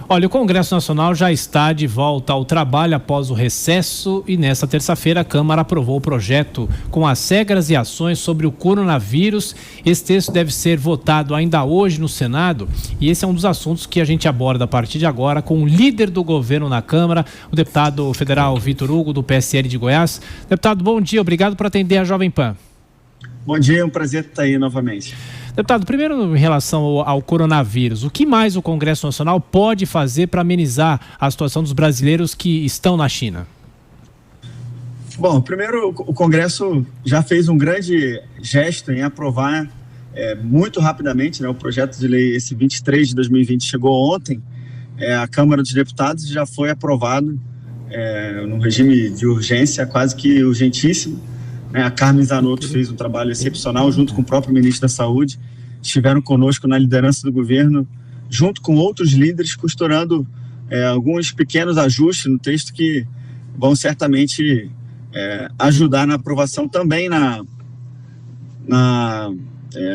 Olha, o Congresso Nacional já está de volta ao trabalho após o recesso e nesta terça-feira a Câmara aprovou o projeto com as regras e ações sobre o coronavírus. Esse texto deve ser votado ainda hoje no Senado e esse é um dos assuntos que a gente aborda a partir de agora com o líder do governo na Câmara, o deputado federal Vitor Hugo, do PSL de Goiás. Deputado, bom dia, obrigado por atender a Jovem Pan. Bom dia, é um prazer estar aí novamente. Deputado, primeiro em relação ao coronavírus, o que mais o Congresso Nacional pode fazer para amenizar a situação dos brasileiros que estão na China? Bom, primeiro o Congresso já fez um grande gesto em aprovar muito rapidamente, né, o projeto de lei, esse 23 de 2020 chegou ontem, a Câmara dos Deputados já foi aprovado no regime de urgência, quase que urgentíssimo. A Carmen Zanotto fez um trabalho excepcional junto com o próprio ministro da Saúde, estiveram conosco na liderança do governo, junto com outros líderes, costurando alguns pequenos ajustes no texto que vão certamente ajudar na aprovação também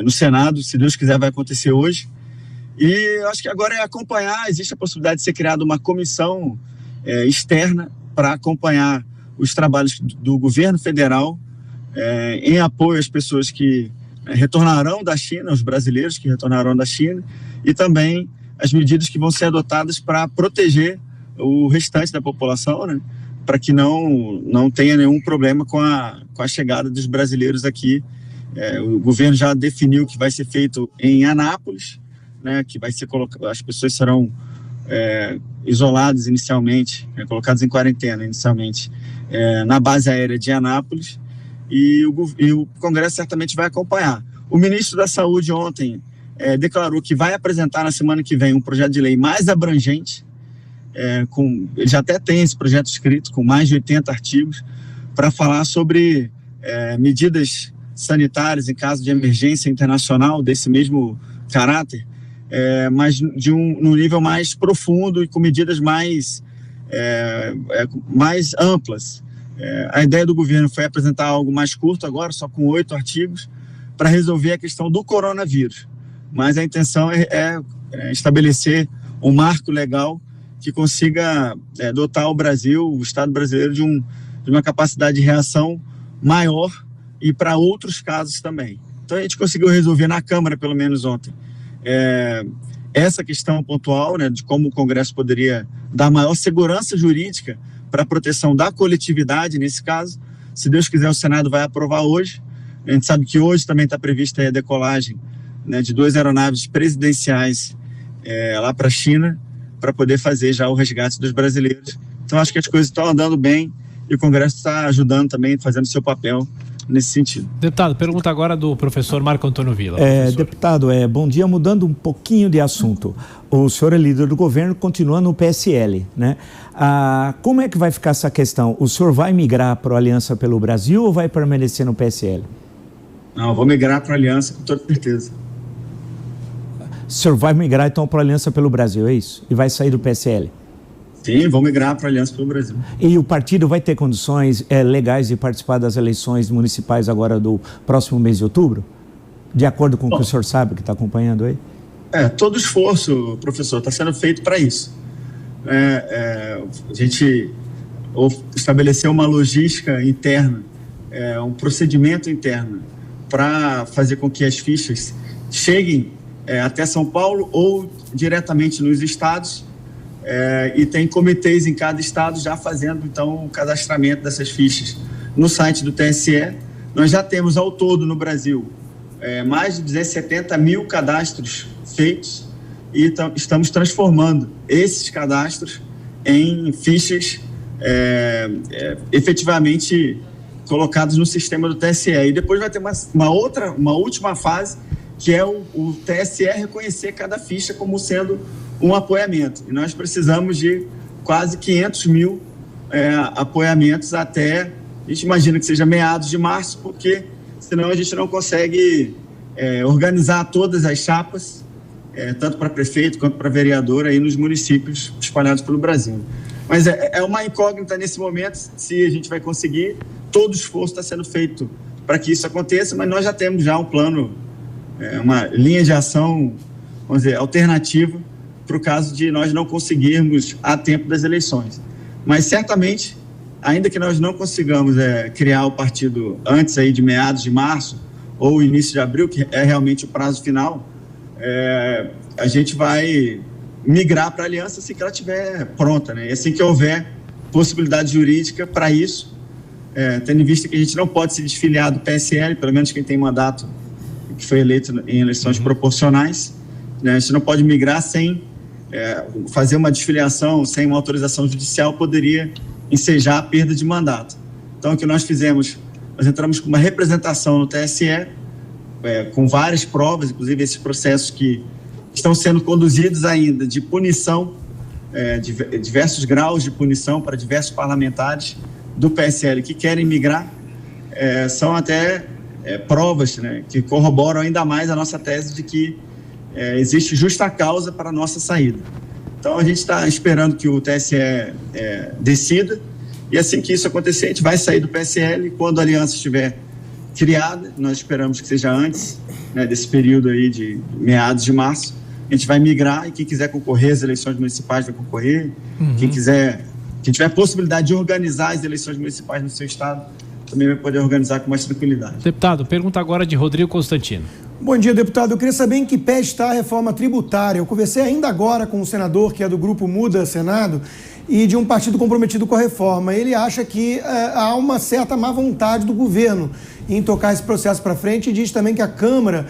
no Senado, se Deus quiser vai acontecer hoje. E eu acho que agora é acompanhar, existe a possibilidade de ser criada uma comissão externa para acompanhar os trabalhos do governo federal, em apoio às pessoas que retornarão da China, os brasileiros que retornarão da China, e também as medidas que vão ser adotadas para proteger o restante da população, né, para que não tenha nenhum problema com a chegada dos brasileiros aqui. O governo já definiu que vai ser feito em Anápolis, né, que vai ser as pessoas serão isoladas inicialmente, colocadas em quarentena inicialmente, na base aérea de Anápolis. E o Congresso certamente vai acompanhar. O ministro da Saúde ontem declarou que vai apresentar na semana que vem um projeto de lei mais abrangente, ele já até tem esse projeto escrito com mais de 80 artigos, para falar sobre medidas sanitárias em caso de emergência internacional desse mesmo caráter, mas num nível mais profundo e com medidas mais amplas. A ideia do governo foi apresentar algo mais curto agora, só com 8 artigos, para resolver a questão do coronavírus. Mas a intenção é estabelecer um marco legal que consiga dotar o Brasil, o Estado brasileiro, de uma capacidade de reação maior e para outros casos também. Então a gente conseguiu resolver na Câmara, pelo menos ontem, essa questão pontual, né, de como o Congresso poderia dar maior segurança jurídica para a proteção da coletividade, nesse caso. Se Deus quiser, o Senado vai aprovar hoje. A gente sabe que hoje também está prevista a decolagem, né, de 2 aeronaves presidenciais lá para a China, para poder fazer já o resgate dos brasileiros. Então, acho que as coisas estão andando bem e o Congresso está ajudando também, fazendo seu papel nesse sentido. Deputado, pergunta agora do professor Marco Antônio Villa. Deputado, bom dia, mudando um pouquinho de assunto. O senhor é líder do governo, continua no PSL, né? Como é que vai ficar essa questão? O senhor vai migrar para a Aliança pelo Brasil ou vai permanecer no PSL? Não, eu vou migrar para a Aliança com toda certeza. O senhor vai migrar então para a Aliança pelo Brasil, é isso? E vai sair do PSL? Sim, vou migrar para a Aliança pelo Brasil. E o partido vai ter condições legais de participar das eleições municipais agora do próximo mês de outubro? De acordo com o que o senhor sabe, que está acompanhando aí? Todo esforço, professor, está sendo feito para isso. A gente estabeleceu uma logística interna, um procedimento interno para fazer com que as fichas cheguem até São Paulo ou diretamente nos estados, e tem comitês em cada estado já fazendo então o cadastramento dessas fichas no site do TSE. Nós já temos ao todo no Brasil mais de 70 mil cadastros feitos e estamos transformando esses cadastros em fichas efetivamente colocados no sistema do TSE. E depois vai ter uma última fase, que é o TSE reconhecer cada ficha como sendo um apoiamento. E nós precisamos de quase 500 mil apoiamentos até, a gente imagina que seja meados de março, porque senão a gente não consegue organizar todas as chapas, tanto para prefeito quanto para vereador aí nos municípios espalhados pelo Brasil. Mas é uma incógnita nesse momento se a gente vai conseguir. Todo esforço está sendo feito para que isso aconteça, mas nós já temos já um plano, uma linha de ação, vamos dizer, alternativa para o caso de nós não conseguirmos a tempo das eleições. Mas certamente, ainda que nós não consigamos criar o partido antes aí de meados de março ou início de abril, que é realmente o prazo final, a gente vai migrar para a aliança assim que ela estiver pronta, né? E assim que houver possibilidade jurídica para isso, tendo em vista que a gente não pode se desfiliar do PSL, pelo menos quem tem mandato que foi eleito em eleições proporcionais, né? A gente não pode migrar sem fazer uma desfiliação, sem uma autorização judicial, poderia ensejar a perda de mandato. Então, o que nós fizemos, nós entramos com uma representação no TSE, com várias provas, inclusive esses processos que estão sendo conduzidos ainda de punição, diversos graus de punição para diversos parlamentares do PSL que querem migrar, são até provas, né, que corroboram ainda mais a nossa tese de que existe justa causa para a nossa saída. Então, a gente está esperando que o TSE decida, e assim que isso acontecer, a gente vai sair do PSL. Quando a aliança estiver criada, nós esperamos que seja antes, né, desse período aí de meados de março, a gente vai migrar, e quem quiser concorrer às eleições municipais vai concorrer. Quem tiver possibilidade de organizar as eleições municipais no seu estado, também vai poder organizar com mais tranquilidade. Deputado, pergunta agora de Rodrigo Constantino. Bom dia, deputado. Eu queria saber em que pé está a reforma tributária. Eu conversei ainda agora com um senador que é do Grupo Muda Senado e de um partido comprometido com a reforma. Ele acha que há uma certa má vontade do governo em tocar esse processo para frente e diz também que a Câmara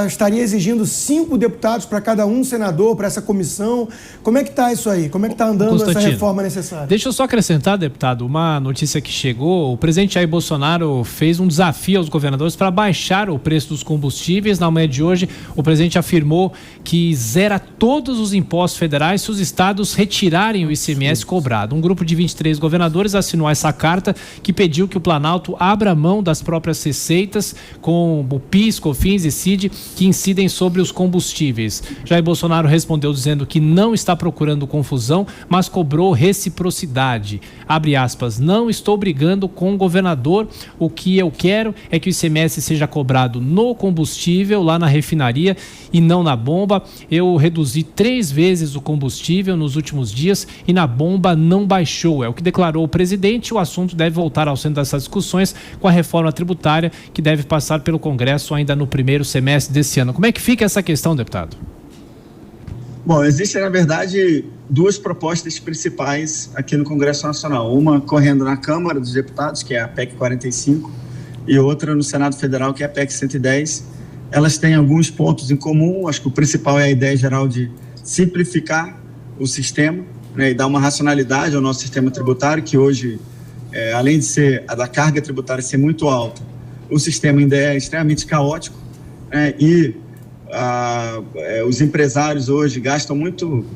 estaria exigindo 5 deputados para cada um senador, para essa comissão. Como é que está isso aí? Como é que está andando essa reforma necessária? Deixa eu só acrescentar, deputado, uma notícia que chegou. O presidente Jair Bolsonaro fez um desafio aos governadores para baixar o preço dos combustíveis. Na manhã de hoje, o presidente afirmou que zera todos os impostos federais se os estados retirarem o ICMS cobrado. Um grupo de 23 governadores assinou essa carta que pediu que o Planalto abra mão das próprias receitas com o PIS, COFINS e CID que incidem sobre os combustíveis. Jair Bolsonaro respondeu dizendo que não está procurando confusão, mas cobrou reciprocidade. Abre aspas, não estou brigando com o governador, o que eu quero é que o ICMS seja cobrado no combustível, lá na refinaria e não na bomba. Eu reduzi 3 vezes o combustível nos últimos dias e na bomba não baixou. É o que declarou o presidente. O assunto deve voltar ao centro dessas discussões com a reforma tributária que deve passar pelo Congresso ainda no primeiro semestre desse ano. Como é que fica essa questão, deputado? Bom, existem, na verdade, 2 propostas principais aqui no Congresso Nacional. Uma correndo na Câmara dos Deputados, que é a PEC 45, e outra no Senado Federal, que é a PEC 110. Elas têm alguns pontos em comum. Acho que o principal é a ideia geral de simplificar o sistema, né, e dar uma racionalidade ao nosso sistema tributário, que hoje, além de ser a da carga tributária ser muito alta, o sistema ainda é extremamente caótico, né, e os empresários hoje gastam muito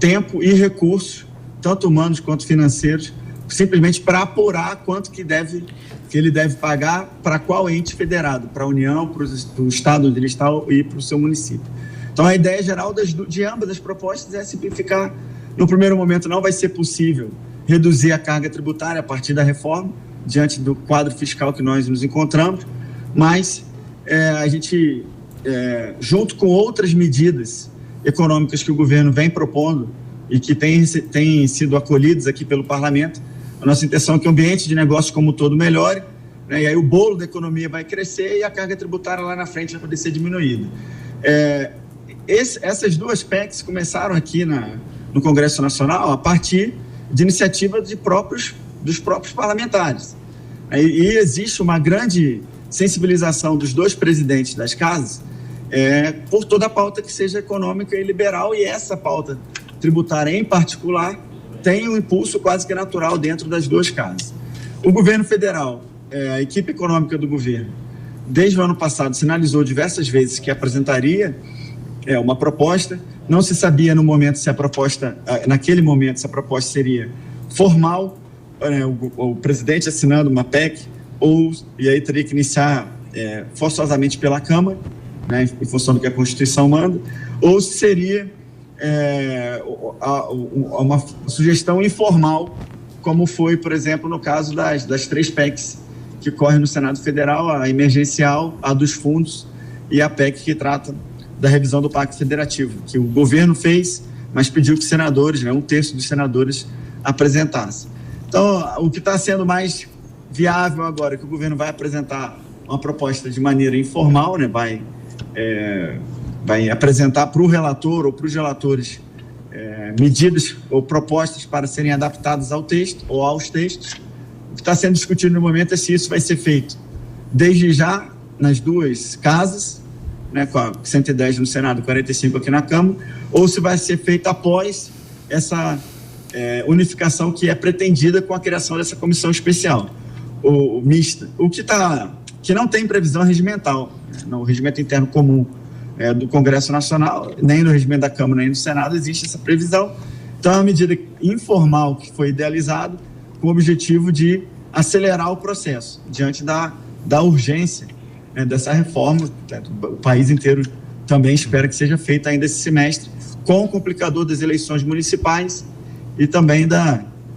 tempo e recursos, tanto humanos quanto financeiros, simplesmente para apurar quanto que ele deve pagar para qual ente federado, para a União, para o Estado onde ele está e para o seu município. Então, a ideia geral de ambas as propostas é simplificar. No primeiro momento, não vai ser possível reduzir a carga tributária a partir da reforma, diante do quadro fiscal que nós nos encontramos, mas a gente, junto com outras medidas econômicas que o governo vem propondo e que têm sido acolhidas aqui pelo parlamento, a nossa intenção é que o ambiente de negócios como um todo melhore, né, e aí o bolo da economia vai crescer e a carga tributária lá na frente vai poder ser diminuída. Essas 2 PECs começaram aqui no Congresso Nacional a partir de iniciativa dos próprios parlamentares. E existe uma grande sensibilização dos 2 presidentes das casas por toda a pauta que seja econômica e liberal, e essa pauta tributária em particular tem um impulso quase que natural dentro das 2 casas. O governo federal, a equipe econômica do governo, desde o ano passado sinalizou diversas vezes que apresentaria uma proposta. Não se sabia no momento se a proposta, naquele momento, se a proposta seria formal, o presidente assinando uma PEC, e aí teria que iniciar forçosamente pela Câmara, né, em função do que a Constituição manda, ou se seria uma sugestão informal, como foi, por exemplo, no caso das 3 PECs que correm no Senado Federal, a emergencial, a dos fundos e a PEC que trata da revisão do Pacto Federativo, que o governo fez mas pediu que os senadores, né, 1/3 dos senadores apresentassem. Então, o que está sendo mais viável agora é que o governo vai apresentar uma proposta de maneira informal, né, vai apresentar para o relator ou para os relatores medidas ou propostas para serem adaptadas ao texto ou aos textos. O que está sendo discutido no momento é se isso vai ser feito desde já nas duas casas, né, com a 110 no Senado e 45 aqui na Câmara, ou se vai ser feito após essa unificação que é pretendida com a criação dessa comissão especial, ou mista, que não tem previsão regimental, né, no regimento interno comum do Congresso Nacional, nem no regimento da Câmara, nem no Senado existe essa previsão. Então é uma medida informal que foi idealizada com o objetivo de acelerar o processo, diante da urgência, né, dessa reforma. O país inteiro também espera que seja feita ainda esse semestre, com o complicador das eleições municipais e também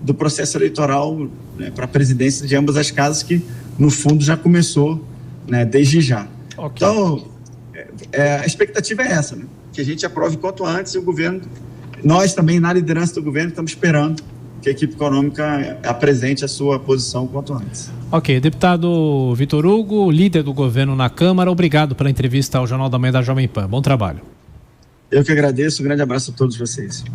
do processo eleitoral, né, para a presidência de ambas as casas, que no fundo já começou, né, desde já. Okay. Então, a expectativa é essa, né, que a gente aprove quanto antes, e o governo, nós também na liderança do governo estamos esperando que a equipe econômica apresente a sua posição quanto antes. Ok, deputado Vitor Hugo, líder do governo na Câmara, obrigado pela entrevista ao Jornal da Manhã da Jovem Pan. Bom trabalho. Eu que agradeço, um grande abraço a todos vocês.